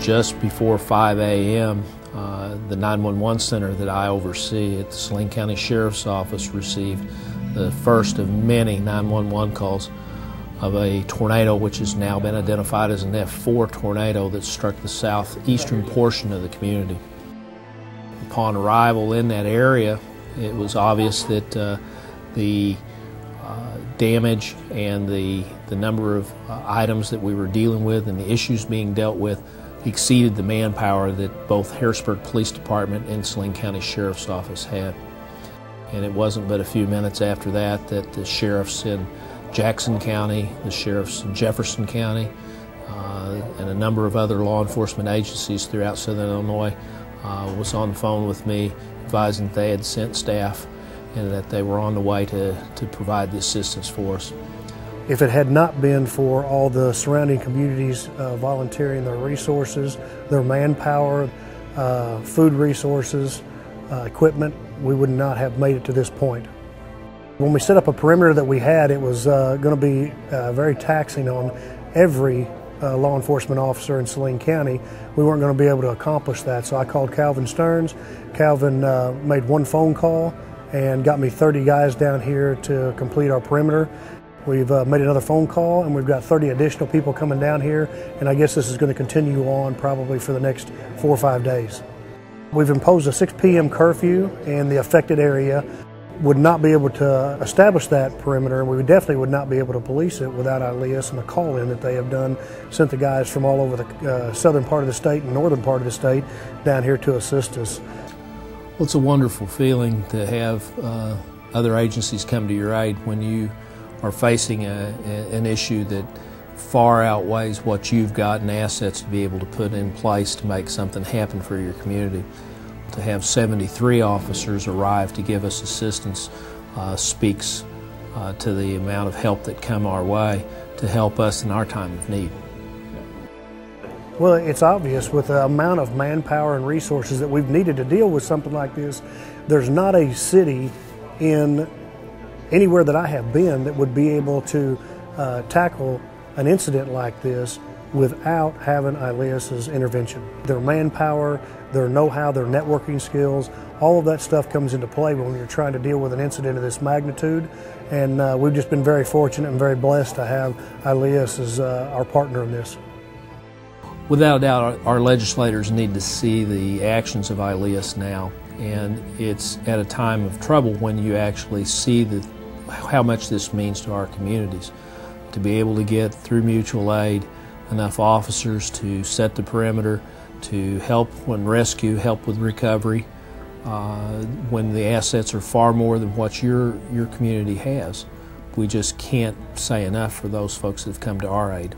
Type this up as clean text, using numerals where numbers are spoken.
just before 5 a.m., the 911 center that I oversee at the Saline County Sheriff's Office received the first of many 911 calls of a tornado which has now been identified as an F4 tornado that struck the southeastern portion of the community. Upon arrival in that area, it was obvious that the damage and the number of items that we were dealing with and the issues being dealt with exceeded the manpower that both Harrisburg Police Department and Saline County Sheriff's Office had. And it wasn't but a few minutes after that that the sheriffs in Jackson County, the sheriffs in Jefferson County, and a number of other law enforcement agencies throughout Southern Illinois was on the phone with me advising that they had sent staff and that they were on the way to provide the assistance for us. If it had not been for all the surrounding communities volunteering their resources, their manpower, food resources, equipment, we would not have made it to this point. When we set up a perimeter that we had, it was going to be very taxing on every law enforcement officer in Saline County. We weren't going to be able to accomplish that, so I called Calvin Stearns. Calvin made one phone call and got me 30 guys down here to complete our perimeter. We've made another phone call and we've got 30 additional people coming down here, and I guess this is going to continue on probably for the next 4 or 5 days. We've imposed a 6 p.m. curfew, and the affected area would not be able to establish that perimeter, and we definitely would not be able to police it without ILEAS and the call-in that they have done, sent the guys from all over the southern part of the state and northern part of the state down here to assist us. Well, it's a wonderful feeling to have other agencies come to your aid when you are facing an issue that far outweighs what you've got and assets to be able to put in place to make something happen for your community. To have 73 officers arrive to give us assistance speaks to the amount of help that come our way to help us in our time of need. Well, it's obvious with the amount of manpower and resources that we've needed to deal with something like this, there's not a city in anywhere that I have been that would be able to tackle an incident like this without having ILEAS's intervention. Their manpower, their know-how, their networking skills, all of that stuff comes into play when you're trying to deal with an incident of this magnitude, and we've just been very fortunate and very blessed to have ILEAS as our partner in this. Without a doubt, our legislators need to see the actions of ILEAS now, and it's at a time of trouble when you actually see how much this means to our communities. To be able to get through mutual aid enough officers to set the perimeter, to help when rescue, help with recovery, when the assets are far more than what your community has. We just can't say enough for those folks that have come to our aid.